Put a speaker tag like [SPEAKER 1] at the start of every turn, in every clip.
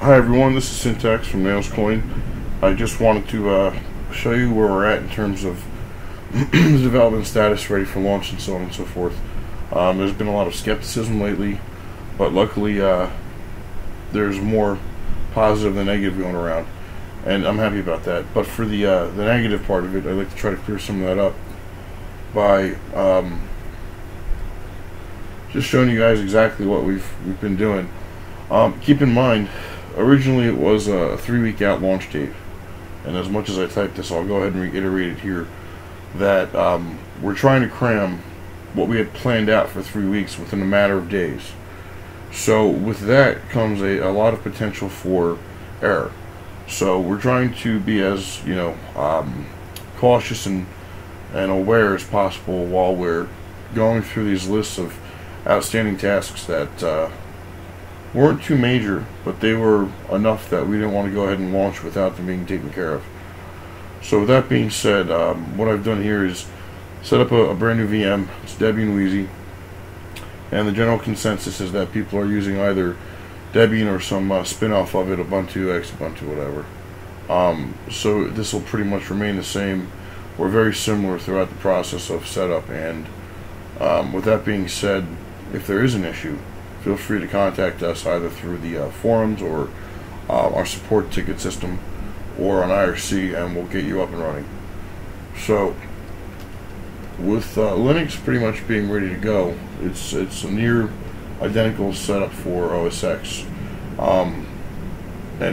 [SPEAKER 1] Hi everyone, this is Syntax from NeosCoin. I just wanted to show you where we're at in terms of the development status, ready for launch and so on and so forth. There's been a lot of skepticism lately, but luckily there's more positive than negative going around, and I'm happy about that. But for the negative part of it, I'd like to try to clear some of that up by just showing you guys exactly what we've been doing. Keep in mind, originally it was a 3-week out launch date, and as much as I typed this, I'll go ahead and reiterate it here, that we're trying to cram what we had planned out for 3 weeks within a matter of days. So with that comes a lot of potential for error. So we're trying to be as cautious and aware as possible while we're going through these lists of outstanding tasks that weren't too major, but they were enough that we didn't want to go ahead and launch without them being taken care of. So with that being said, what I've done here is set up a brand new VM. It's Debian Wheezy, and the general consensus is that people are using either Debian or some spin-off of it, Ubuntu, Xubuntu, whatever. So this will pretty much remain the same. We're very similar throughout the process of setup, and with that being said, if there is an issue, feel free to contact us either through the forums or our support ticket system or on IRC, and we'll get you up and running. So with Linux pretty much being ready to go, it's a near identical setup for OS X and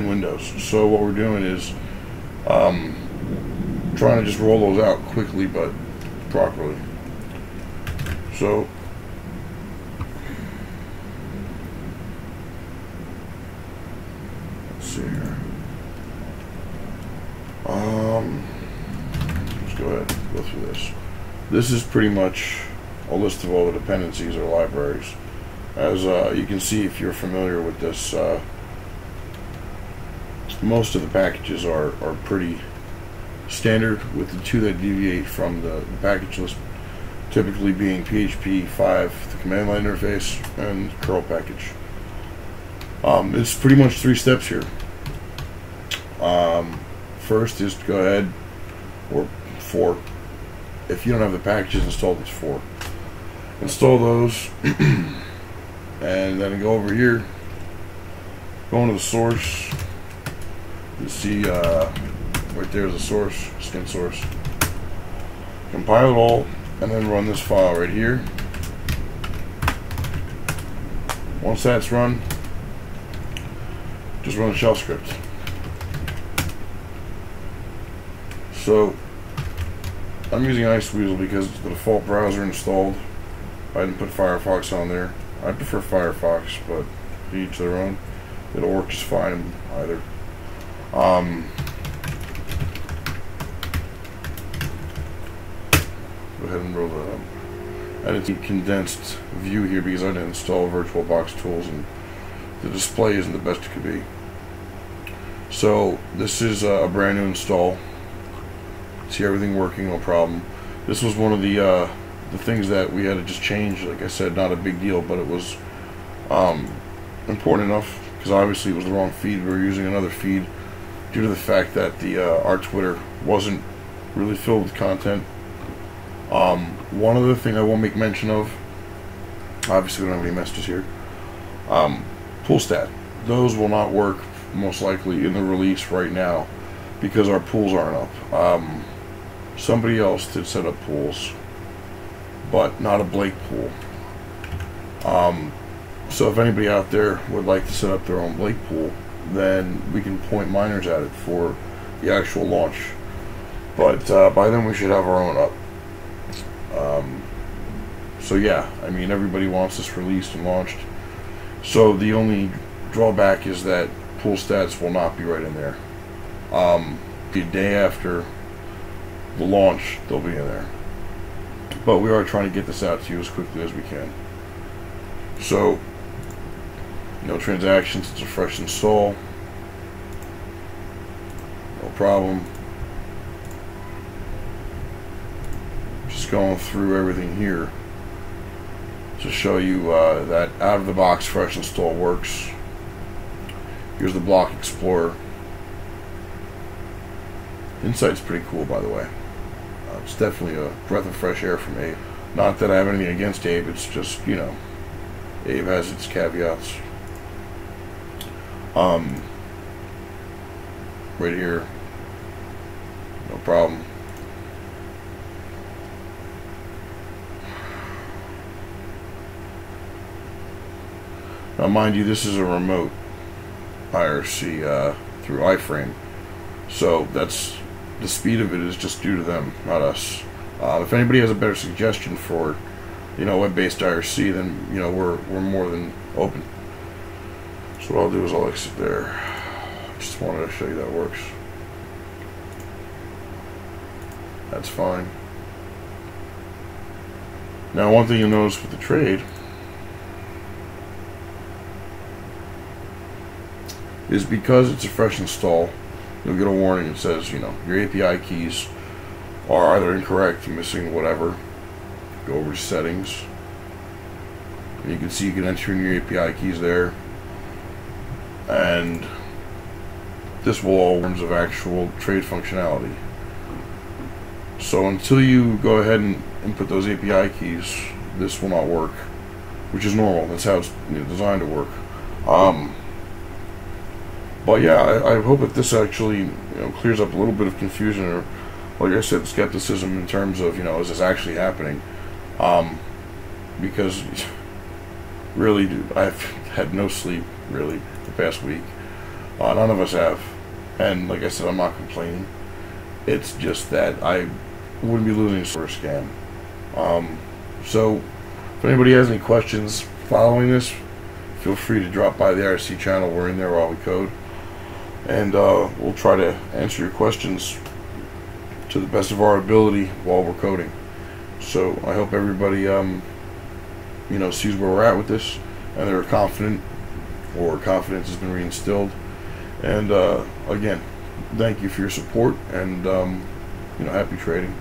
[SPEAKER 1] Windows. So what we're doing is trying to just roll those out quickly but properly. So here. Let's go ahead and go through this. This is pretty much a list of all the dependencies or libraries. As you can see, if you're familiar with this, most of the packages are pretty standard, with the two that deviate from the package list typically being PHP 5, the command line interface, and curl package. It's pretty much 3 steps here. First is to go ahead, or 4. If you don't have the packages installed, it's 4. Install those, and then go over here, go into the source. You see right there's the source, skin source. Compile it all, and then run this file right here. Once that's run, just run a shell script. So I'm using Iceweasel because it's the default browser installed. I didn't put Firefox on there. I prefer Firefox, but to each their own. It'll work just fine in either. Go ahead and roll that up. And it's a condensed view here because I didn't install VirtualBox tools and the display isn't the best it could be. So this is a brand new install. See everything working, no problem. This was one of the things that we had to just change. Like I said, not a big deal, but it was important enough because obviously it was the wrong feed. We were using another feed due to the fact that the our Twitter wasn't really filled with content. One other thing I will make mention of, obviously we don't have any messages here, pool stat. Those will not work most likely in the release right now because our pools aren't up. Somebody else did set up pools, but not a Blake pool. So if anybody out there would like to set up their own Blake pool, then we can point miners at it for the actual launch. But by then we should have our own up. So yeah, I mean, everybody wants this released and launched. So the only drawback is that pool stats will not be right in there. The day after the launch, they'll be in there. But we are trying to get this out to you as quickly as we can. So, no transactions, it's a fresh install. No problem. Just going through everything here to show you that out of the box fresh install works. Here's the block explorer. Insight's pretty cool, by the way. It's definitely a breath of fresh air from Abe. Not that I have anything against Abe, it's just, you know, Abe has its caveats. Right here, no problem. Now, mind you, this is a remote IRC through iframe, so that's the speed of it is just due to them, not us. If anybody has a better suggestion for, you know, web-based IRC, then, you know, we're more than open. So what I'll do is I'll exit there. Just wanted to show you that works. That's fine. Now, one thing you'll notice with the trade is because it's a fresh install, you'll get a warning that says, you know, your API keys are either incorrect, missing whatever. Go over to settings, and you can see you can enter in your API keys there, and this will all in terms of actual trade functionality. So until you go ahead and input those API keys, this will not work, which is normal. That's how it's, you know, designed to work. But yeah, I hope that this actually, you know, clears up a little bit of confusion, or, like I said, skepticism in terms of, you know, is this actually happening? Because really, I've had no sleep really the past week. None of us have, and like I said, I'm not complaining. It's just that I wouldn't be losing for a scam. So if anybody has any questions following this, feel free to drop by the IRC channel. We're in there while we code, and we'll try to answer your questions to the best of our ability while we're coding. So I hope everybody you know, sees where we're at with this, and they're confident, or confidence has been reinstilled. And again, thank you for your support, and you know, happy trading.